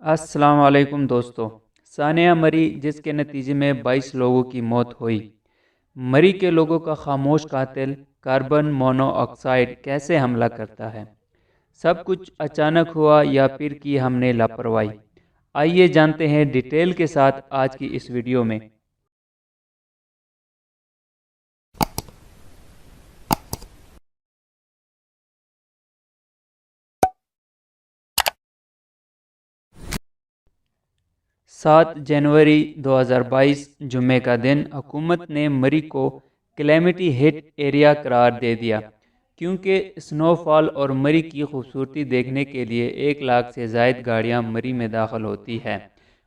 अस्सलाम वालेकुम दोस्तों। सानिया मरी जिसके नतीजे में 22 लोगों की मौत हुई। मरी के लोगों का खामोश कातिल कार्बन मोनोऑक्साइड कैसे हमला करता है? सब कुछ अचानक हुआ या फिर की हमने लापरवाही? आइए जानते हैं डिटेल के साथ आज की इस वीडियो में। 7 जनवरी 2022 जुम्मे का दिन हुकूमत ने मरी को क्लेमिटी हिट एरिया करार दे दिया, क्योंकि स्नोफॉल और मरी की खूबसूरती देखने के लिए 1 लाख से ज़ायद गाड़ियाँ मरी में दाखिल होती है।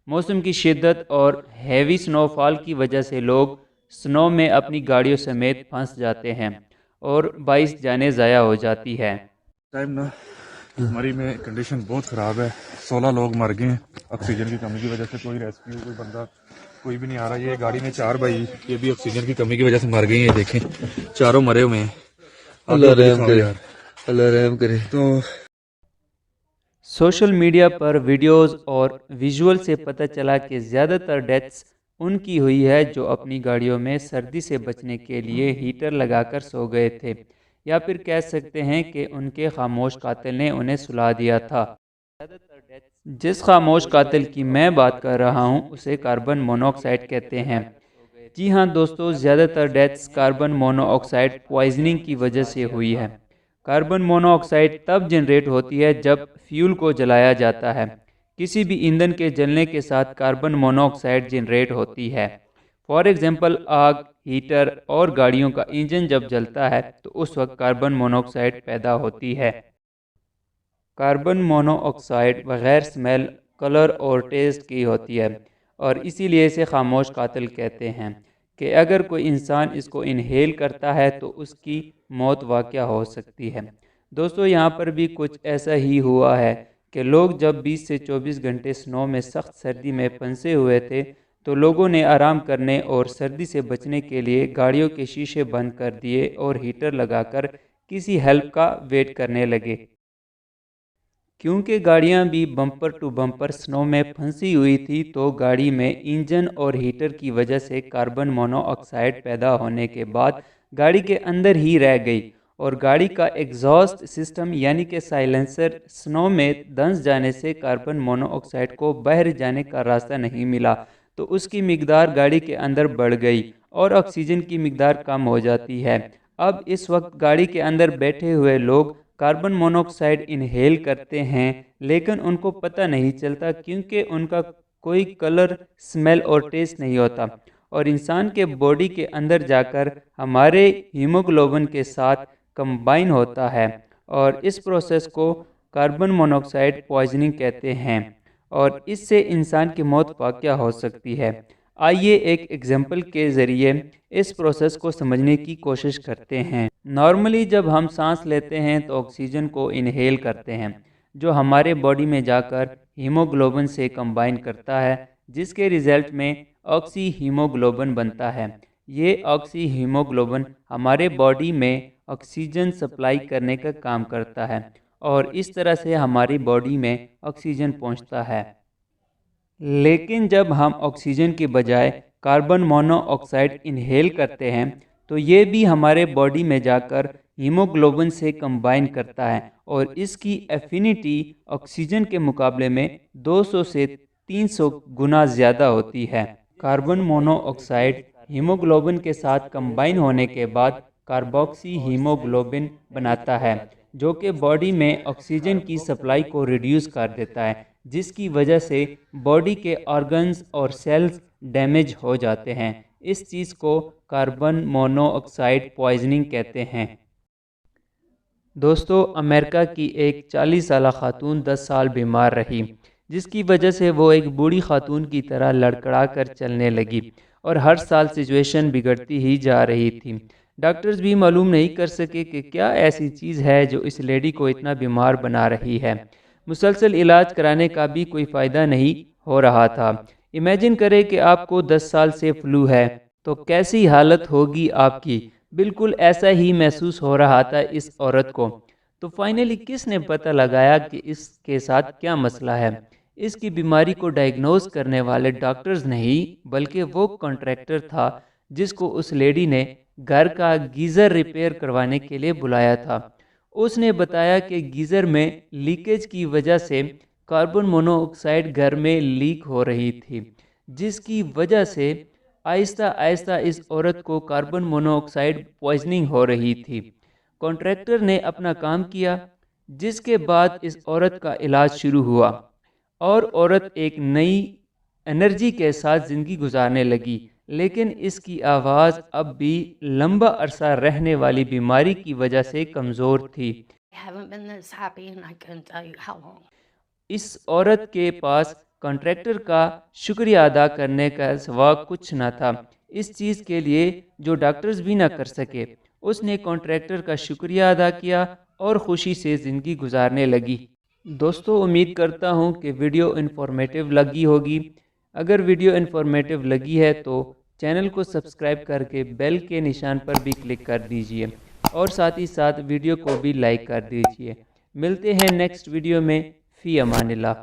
मौसम की शिद्दत और हैवी स्नोफॉल की वजह से लोग स्नो में अपनी गाड़ियों समेत फंस जाते हैं और 22 जानें ज़ाया हो जाती है। टाइम ना मरी में कंडीशन बहुत ख़राब है। 16 लोग मर गए हैं ऑक्सीजन की कमी की वजह से। कोई रेस्क्यू कोई बंदा कोई भी नहीं आ रहा। ये गाड़ी में 4 भाई ये भी ऑक्सीजन की कमी की वजह से मर गए हैं। ये देखें चारों मरे हुए हैं। अल्लाह रहम करे, अल्लाह रहम करे। तो सोशल मीडिया पर वीडियोस और विजुअल से पता चला कि ज़्यादातर डेथ्स उनकी हुई है जो अपनी गाड़ियों में सर्दी से बचने के लिए हीटर लगाकर सो गए थे, या फिर कह सकते हैं कि उनके खामोश कातिल ने उन्हें सुला दिया था। जिस खामोश कातिल की मैं बात कर रहा हूँ उसे कार्बन मोनोऑक्साइड कहते हैं। जी हाँ दोस्तों, ज़्यादातर डेथ्स कार्बन मोनोऑक्साइड पॉइजनिंग की वजह से हुई है। कार्बन मोनोऑक्साइड तब जनरेट होती है जब फ्यूल को जलाया जाता है। किसी भी ईंधन के जलने के साथ कार्बन मोनोऑक्साइड जनरेट होती है। फॉर एग्जांपल, आग, हीटर और गाड़ियों का इंजन जब जलता है तो उस वक्त कार्बन मोनोऑक्साइड पैदा होती है। कार्बन मोनोऑक्साइड बगैर स्मेल, कलर और टेस्ट की होती है, और इसीलिए इसे खामोश कातिल कहते हैं कि अगर कोई इंसान इसको इनहेल करता है तो उसकी मौत वाक़या हो सकती है। दोस्तों, यहाँ पर भी कुछ ऐसा ही हुआ है कि लोग जब 20 से 24 घंटे स्नो में सख्त सर्दी में फंसे हुए थे तो लोगों ने आराम करने और सर्दी से बचने के लिए गाड़ियों के शीशे बंद कर दिए और हीटर लगाकर किसी हेल्प का वेट करने लगे। क्योंकि गाड़ियां भी बम्पर टू बम्पर स्नो में फंसी हुई थी तो गाड़ी में इंजन और हीटर की वजह से कार्बन मोनोऑक्साइड पैदा होने के बाद गाड़ी के अंदर ही रह गई, और गाड़ी का एग्जॉस्ट सिस्टम यानी कि साइलेंसर स्नो में धंस जाने से कार्बन मोनोऑक्साइड को बाहर जाने का रास्ता नहीं मिला, तो उसकी मिकदार गाड़ी के अंदर बढ़ गई और ऑक्सीजन की मिकदार कम हो जाती है। अब इस वक्त गाड़ी के अंदर बैठे हुए लोग कार्बन मोनोऑक्साइड इनहेल करते हैं, लेकिन उनको पता नहीं चलता क्योंकि उनका कोई कलर, स्मेल और टेस्ट नहीं होता, और इंसान के बॉडी के अंदर जाकर हमारे हीमोग्लोबिन के साथ कंबाइन होता है, और इस प्रोसेस को कार्बन मोनोऑक्साइड पॉइजनिंग कहते हैं, और इससे इंसान की मौत वाक़या हो सकती है। आइए एक एग्जाम्पल के ज़रिए इस प्रोसेस को समझने की कोशिश करते हैं। नॉर्मली जब हम सांस लेते हैं तो ऑक्सीजन को इनहेल करते हैं, जो हमारे बॉडी में जाकर हीमोग्लोबिन से कंबाइन करता है, जिसके रिजल्ट में ऑक्सी हीमोग्लोबिन बनता है। ये ऑक्सी हीमोग्लोबिन हमारे बॉडी में ऑक्सीजन सप्लाई करने का काम करता है, और इस तरह से हमारी बॉडी में ऑक्सीजन पहुंचता है। लेकिन जब हम ऑक्सीजन के बजाय कार्बन मोनोऑक्साइड इनहेल करते हैं तो ये भी हमारे बॉडी में जाकर हीमोग्लोबिन से कंबाइन करता है, और इसकी एफिनिटी ऑक्सीजन के मुकाबले में 200 से 300 गुना ज़्यादा होती है। कार्बन मोनोऑक्साइड हीमोग्लोबिन के साथ कंबाइन होने के बाद कार्बोक्सी हीमोग्लोबिन बनाता है, जो कि बॉडी में ऑक्सीजन की सप्लाई को रिड्यूस कर देता है, जिसकी वजह से बॉडी के ऑर्गन्स और सेल्स डैमेज हो जाते हैं। इस चीज़ को कार्बन मोनोऑक्साइड पॉइजनिंग कहते हैं। दोस्तों, अमेरिका की एक 40 साल खातून 10 साल बीमार रही, जिसकी वजह से वो एक बूढ़ी खातून की तरह लड़खड़ा कर चलने लगी, और हर साल सिचुएशन बिगड़ती ही जा रही थी। डॉक्टर्स भी मालूम नहीं कर सके कि क्या ऐसी चीज़ है जो इस लेडी को इतना बीमार बना रही है। मुसलसल इलाज कराने का भी कोई फ़ायदा नहीं हो रहा था। इमेजिन करें कि आपको 10 साल से फ्लू है तो कैसी हालत होगी आपकी। बिल्कुल ऐसा ही महसूस हो रहा था इस औरत को। तो फाइनली किसने पता लगाया कि इसके साथ क्या मसला है? اس کی بیماری کو ڈائگنوز کرنے والے ڈاکٹرز نہیں بلکہ وہ کانٹریکٹر تھا جس کو اس لیڈی نے گھر کا گیزر ریپیئر کروانے کے لیے بلایا تھا۔ اس نے بتایا کہ گیزر میں لیکیج کی وجہ سے کاربن مونو آکسائڈ گھر میں لیک ہو رہی تھی، جس کی وجہ سے آہستہ آہستہ اس عورت کو کاربن مونو آکسائڈ پوائزننگ ہو رہی تھی۔ کانٹریکٹر نے اپنا کام کیا، جس کے بعد اس عورت کا علاج شروع ہوا اور عورت ایک نئی انرجی کے ساتھ زندگی گزارنے لگی، لیکن اس کی آواز اب بھی لمبا عرصہ رہنے والی بیماری کی وجہ سے کمزور تھی۔ اس عورت کے پاس کانٹریکٹر کا شکریہ ادا کرنے کا سوا کچھ نہ تھا، اس چیز کے لیے جو ڈاکٹرز بھی نہ کر سکے۔ اس نے کانٹریکٹر کا شکریہ ادا کیا اور خوشی سے زندگی گزارنے لگی۔ دوستو، امید کرتا ہوں کہ ویڈیو انفارمیٹیو لگی ہوگی۔ اگر ویڈیو انفارمیٹیو لگی ہے تو چینل کو سبسکرائب کر کے بیل کے نشان پر بھی کلک کر دیجئے اور ساتھ ہی ساتھ ویڈیو کو بھی لائک کر دیجئے۔ ملتے ہیں نیکسٹ ویڈیو میں۔ فی امان اللہ۔